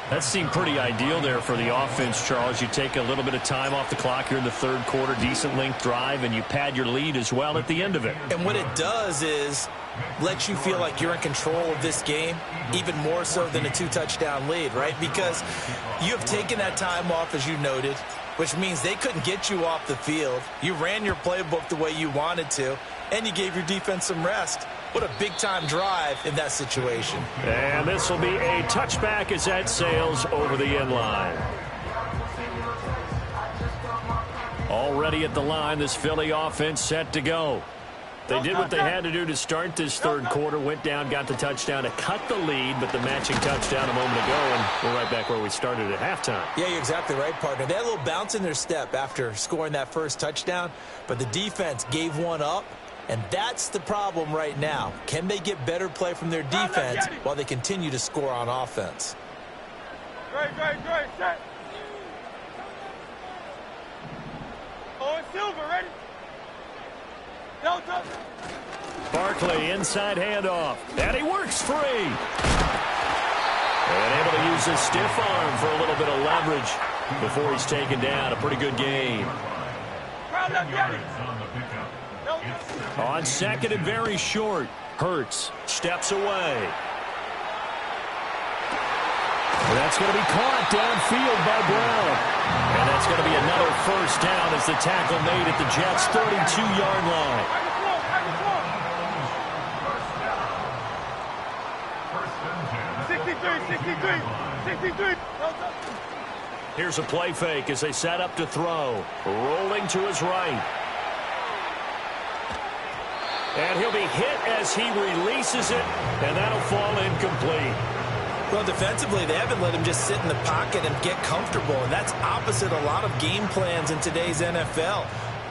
Speaker 15: That seemed pretty ideal there for the offense, Charles. You take a little bit of time off the clock here in the third quarter, decent length drive, and you pad your lead as well at the end of it.
Speaker 11: And what it does is let you feel like you're in control of this game, even more so than a 2-touchdown lead, right? Because you have taken that time off, as you noted, which means they couldn't get you off the field. You ran your playbook the way you wanted to, and you gave your defense some rest. What a big-time drive in that situation.
Speaker 15: And this will be a touchback as that sails over the end line. Already at the line, this Philly offense set to go. They did what they had to do to start this third quarter, went down, got the touchdown to cut the lead, but the matching touchdown a moment ago, and we're right back where we started at halftime.
Speaker 11: Yeah, you're exactly right, partner. They had a little bounce in their step after scoring that first touchdown, but the defense gave one up, and that's the problem right now. Can they get better play from their defense while they continue to score on offense?
Speaker 12: Great, set. Oh, it's Silver, ready? Delta.
Speaker 15: Barkley, inside handoff, and he works free. And able to use his stiff arm for a little bit of leverage before he's taken down. A pretty good game. On 2nd and very short, Hurts steps away. And that's going to be caught downfield by Brown. And that's going to be another first down as the tackle made at the Jets' 32-yard line. Here's a play fake as they set up to throw. Rolling to his right. And he'll be hit as he releases it, and that'll fall incomplete.
Speaker 11: Well, defensively, they haven't let him just sit in the pocket and get comfortable, and that's opposite a lot of game plans in today's NFL.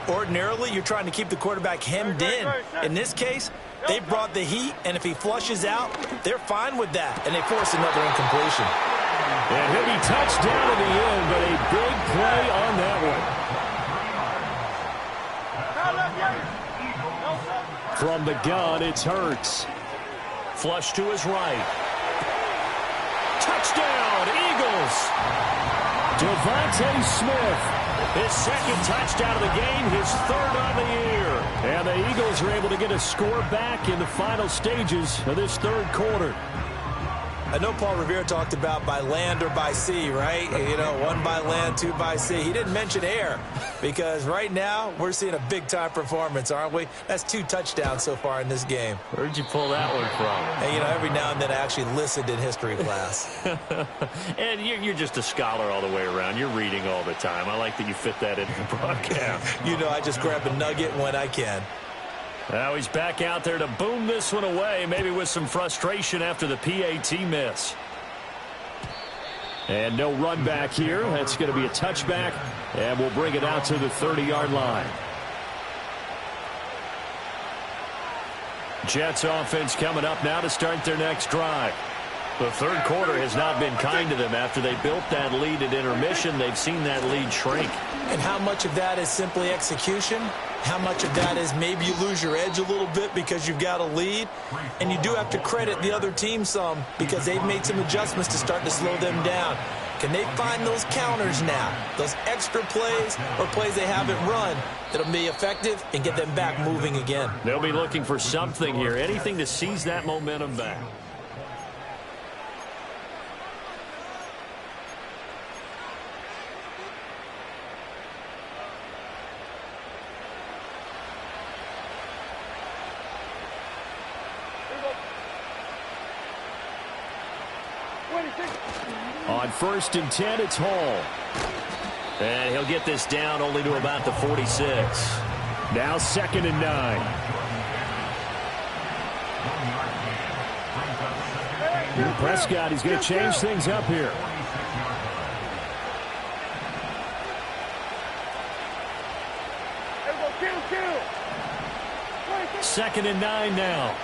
Speaker 11: Ordinarily, you're trying to keep the quarterback hemmed in. In this case, they brought the heat, and if he flushes out, they're fine with that, and they force another incompletion.
Speaker 15: And he'll be touched down at the end, but a big play on that one. From the gun, it's Hurts. Flush to his right. Touchdown, Eagles! Devontae Smith, his second touchdown of the game, his third on the year. And the Eagles are able to get a score back in the final stages of this third quarter.
Speaker 11: I know Paul Revere talked about by land or by sea, right? You know, one by land, two by sea. He didn't mention air because right now we're seeing a big-time performance, aren't we? That's 2 touchdowns so far in this game.
Speaker 15: Where'd you pull that one from?
Speaker 11: And, you know, every now and then I actually listened in history class.
Speaker 15: And you're just a scholar all the way around. You're reading all the time. I like that you fit that into the broadcast.
Speaker 11: You know, I just grab a nugget when I can.
Speaker 15: Now he's back out there to boom this one away, maybe with some frustration after the PAT miss. And no run back here. That's going to be a touchback, and we'll bring it out to the 30-yard line. Jets offense coming up now to start their next drive. The third quarter has not been kind to them. After they built that lead at intermission, they've seen that lead shrink.
Speaker 11: And how much of that is simply execution? How much of that is maybe you lose your edge a little bit because you've got a lead? And you do have to credit the other team some because they've made some adjustments to start to slow them down. Can they find those counters now, those extra plays or plays they haven't run that'll be effective and get them back moving again?
Speaker 15: They'll be looking for something here, anything to seize that momentum back. On 1st and 10, it's Hall. And he'll get this down only to about the 46. Now 2nd and 9. And Prescott, he's going to change things up here. Second and 9 now.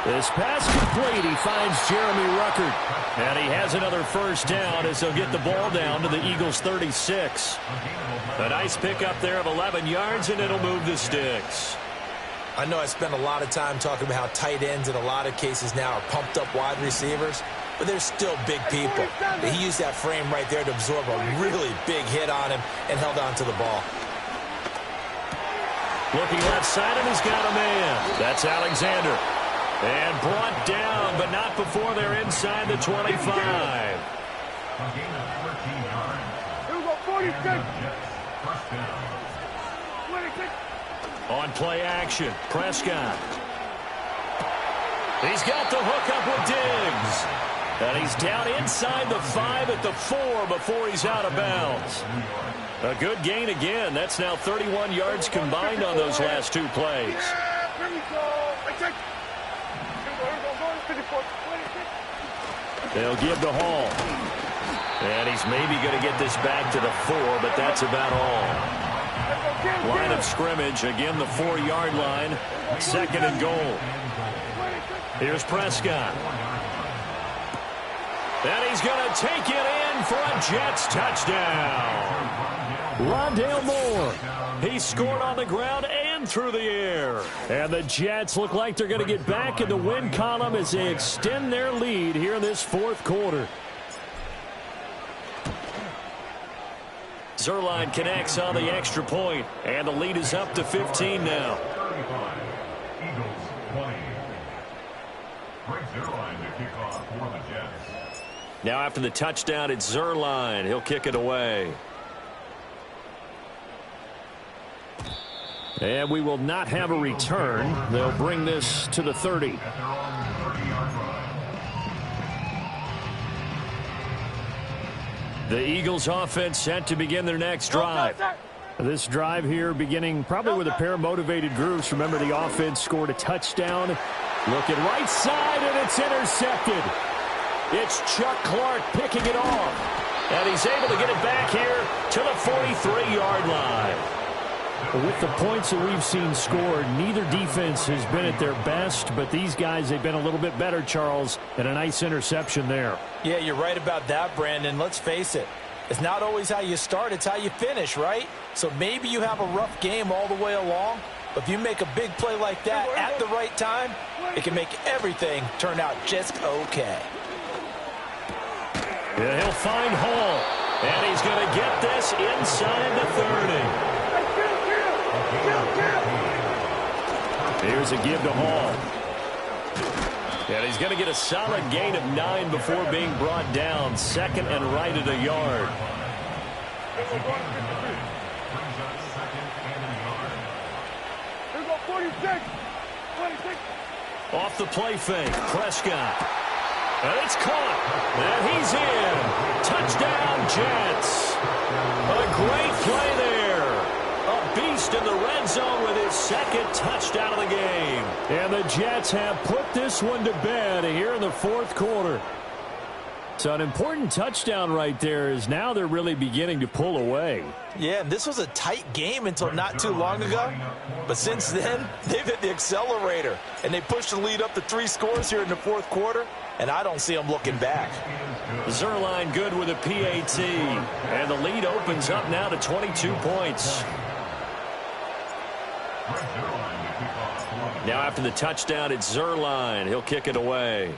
Speaker 15: This pass complete. He finds Jeremy Ruckert. And he has another first down as they'll get the ball down to the Eagles' 36. A nice pickup there of 11 yards, and it'll move the sticks.
Speaker 11: I know I spent a lot of time talking about how tight ends in a lot of cases now are pumped up wide receivers, but they're still big people. He used that frame right there to absorb a really big hit on him and held on to the ball.
Speaker 15: Looking left side, and he's got a man. That's Alexander. And brought down, but not before they're inside the 25.
Speaker 12: Here we go, 46.
Speaker 15: On play action, Prescott. He's got the hook up with Diggs. And he's down inside the 5 at the 4 before he's out of bounds. A good gain again. That's now 31 yards combined on those last 2 plays.
Speaker 12: Here we go.
Speaker 15: They'll give to Hall. And he's maybe going to get this back to the 4, but that's about all. Line of scrimmage, again the 4-yard line. 2nd and goal. Here's Prescott. And he's going to take it in for a Jets touchdown. Rondale Moore. He scored on the ground and through the air. And the Jets look like they're going to get back in the win column as they extend their lead here in this 4th quarter. Zerline connects on the extra point, and the lead is up to 15 now.
Speaker 14: Eagles 20. Greg Zerline to kick off for the Jets.
Speaker 15: Now after the touchdown, it's Zerline. He'll kick it away. And we will not have a return. They'll bring this to the 30. The Eagles offense set to begin their next drive. This drive here beginning probably with a pair of motivated groups. Remember, the offense scored a touchdown. Looking right side, and it's intercepted. It's Chuck Clark picking it off. And he's able to get it back here to the 43-yard line. With the points that we've seen scored, neither defense has been at their best, but these guys, they've been a little bit better, Charles, and a nice interception there.
Speaker 13: Yeah, you're right about that, Brandon. Let's face it. It's not always how you start, it's how you finish, right? So maybe you have a rough game all the way along, but if you make a big play like that at the right time, it can make everything turn out just okay.
Speaker 15: Yeah, he'll find Hall, and he's going to get this inside the 30. Here's a give to Hall. And he's going to get a solid gain of 9 before being brought down. Second and right at a yard.
Speaker 12: Here's go 46.
Speaker 15: Off the play fake, Prescott. And it's caught. And he's in. Touchdown, Jets. A great play there. A beast in the red zone with his second touchdown of the game. And the Jets have put this one to bed here in the fourth quarter. So an important touchdown right there is now they're really beginning to pull away.
Speaker 13: Yeah, and this was a tight game until not too long ago. But since then, they've hit the accelerator. And they pushed the lead up to 3 scores here in the fourth quarter. And I don't see them looking back.
Speaker 15: Zerline good with a PAT. And the lead opens up now to 22 points. Now after the touchdown, it's Zerline. He'll kick it away.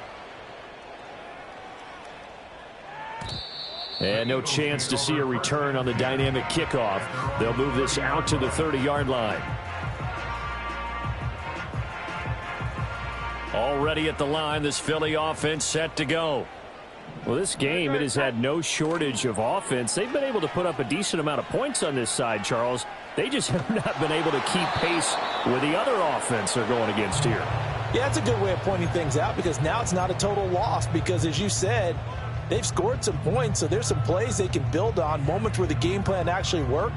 Speaker 15: And no chance to see a return on the dynamic kickoff. They'll move this out to the 30-yard line. Already at the line, this Philly offense set to go. Well, this game, it has had no shortage of offense. They've been able to put up a decent amount of points on this side, Charles. They just have not been able to keep pace with the other offense they're going against here.
Speaker 13: Yeah, that's a good way of pointing things out because now it's not a total loss because, as you said, they've scored some points, so there's some plays they can build on, moments where the game plan actually worked.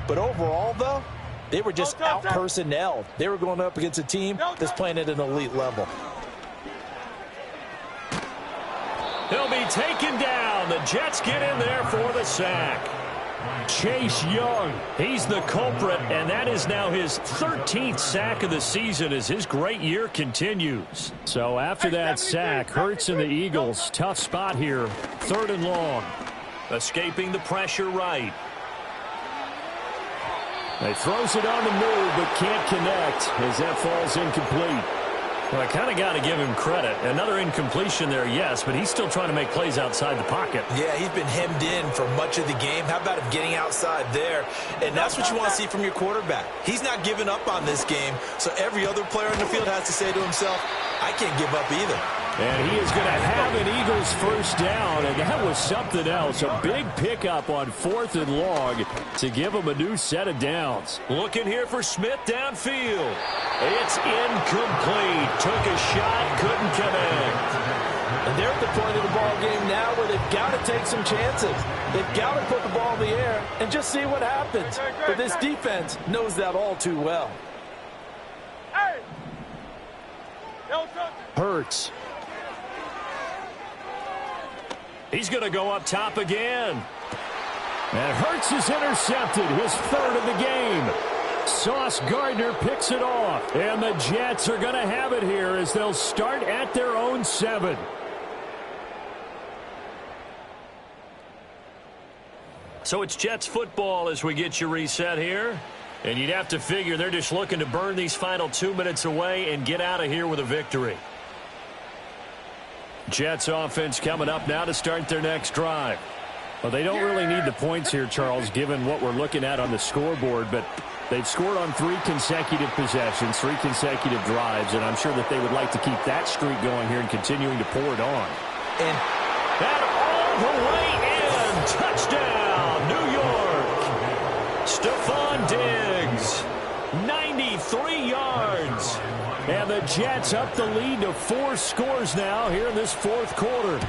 Speaker 13: But overall, though, they were just out-personnelled. They were going up against a team that's playing at an elite level.
Speaker 15: He'll be taken down. The Jets get in there for the sack. Chase Young, he's the culprit, and that is now his 13th sack of the season as his great year continues. So after that sack, Hurts and the Eagles, tough spot here, 3rd and long. Escaping the pressure right. He throws it on the move, but can't connect as that falls incomplete. Well, I kind of got to give him credit. Another incompletion there, yes, but he's still trying to make plays outside the pocket.
Speaker 13: Yeah, he's been hemmed in for much of the game. How about him getting outside there? And that's what you want to see from your quarterback. He's not giving up on this game, so every other player on the field has to say to himself, I can't give up either.
Speaker 15: And he is going to have an Eagles first down, and that was something else. A big pickup on 4th and long to give him a new set of downs. Looking here for Smith downfield. It's incomplete. Took a shot, couldn't connect.
Speaker 13: And they're at the point of the ball game now where they've got to take some chances. They've got to put the ball in the air and just see what happens. But this defense knows that all too well.
Speaker 15: Hurts. He's going to go up top again. And Hurts is intercepted, his 3rd of the game. Sauce Gardner picks it off. And the Jets are going to have it here as they'll start at their own 7. So it's Jets football as we get you reset here. And you'd have to figure they're just looking to burn these final 2 minutes away and get out of here with a victory. Jets offense coming up now to start their next drive. Well, they don't really need the points here, Charles, given what we're looking at on the scoreboard, but they've scored on 3 consecutive possessions, 3 consecutive drives, and I'm sure that they would like to keep that streak going here and continuing to pour it on.
Speaker 13: And
Speaker 15: all the way in. Touchdown, New York. Stephon Diggs, 93 yards. And the Jets up the lead to 4 scores now here in this 4th quarter.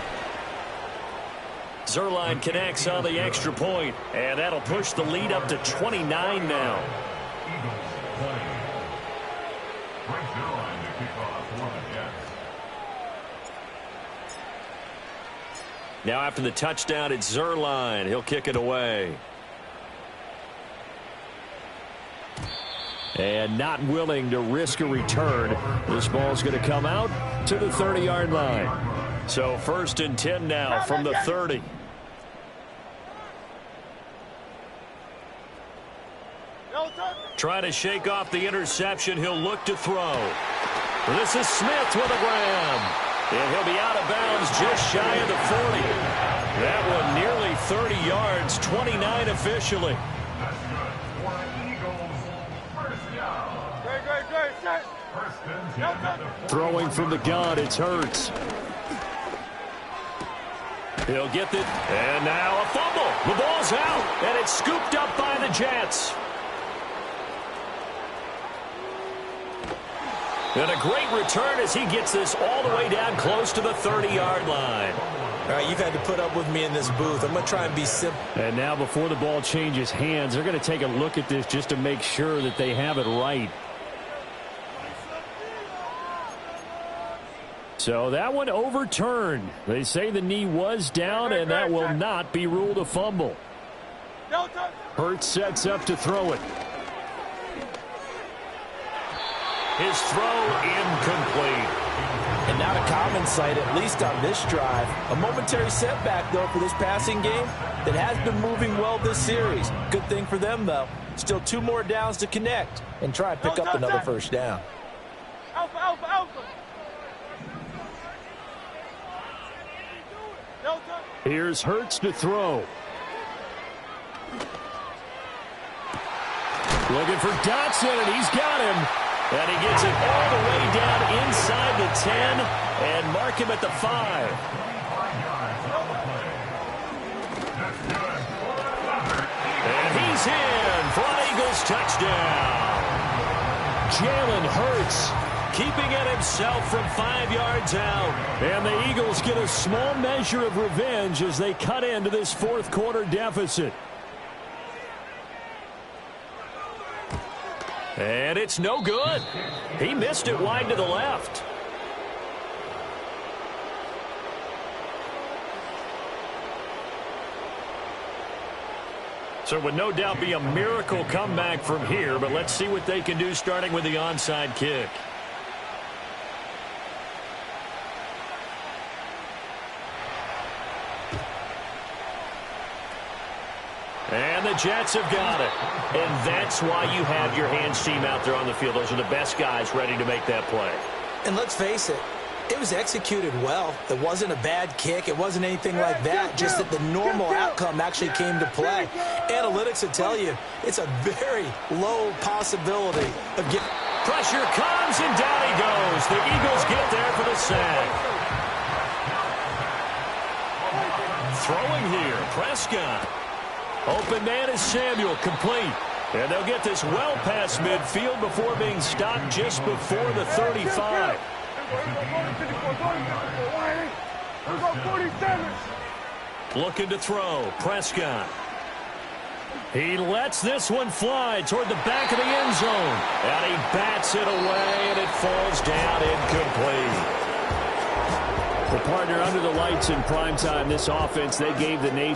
Speaker 15: Zerline connects on the extra point, and that'll push the lead up to 29 now. Now after the touchdown, it's Zerline. He'll kick it away. And not willing to risk a return, this ball's going to come out to the 30-yard line. So 1st and 10 now from the 30. Trying to shake off the interception. He'll look to throw. This is Smith with a grab. And he'll be out of bounds just shy of the 40. That one nearly 30 yards, 29 officially. Throwing from the gun, it's Hurts. He'll get it. And now a fumble. The ball's out, and it's scooped up by the Jets. And a great return as he gets this all the way down close to the 30-yard line.
Speaker 11: All right, you've had to put up with me in this booth. I'm going to try and be simple.
Speaker 15: And now before the ball changes hands, they're going to take a look at this just to make sure that they have it right. So that one overturned. They say the knee was down, and that will not be ruled a fumble. Hurts sets up to throw it. His throw incomplete.
Speaker 11: And not a common sight, at least on this drive. A momentary setback, though, for this passing game that has been moving well this series. Good thing for them, though. Still 2 more downs to connect and try and pick up another first down.
Speaker 12: Alpha, alpha, alpha.
Speaker 15: Here's Hurts to throw. Looking for Dotson, and he's got him. And he gets it all the way down inside the 10 and mark him at the 5. And he's in for an Eagles touchdown. Jalen Hurts keeping it himself from 5 yards out. And the Eagles get a small measure of revenge as they cut into this 4th quarter deficit. And it's no good. He missed it wide to the left. So it would no doubt be a miracle comeback from here, but let's see what they can do starting with the onside kick. And the Jets have got it. And that's why you have your hands team out there on the field. Those are the best guys ready to make that play.
Speaker 11: And let's face it, it was executed well. It wasn't a bad kick. It wasn't anything like that. Just that the normal outcome actually came to play. Analytics will tell you it's a very low possibility of getting...
Speaker 15: Pressure comes, and down he goes. The Eagles get there for the sack. Throwing here, Prescott. Open man is Samuel, complete. And they'll get this well past midfield before being stopped just before the 35. Looking to throw, Prescott. He lets this one fly toward the back of the end zone. And he bats it away, and it falls down incomplete. The partner under the lights in primetime, this offense, they gave the nation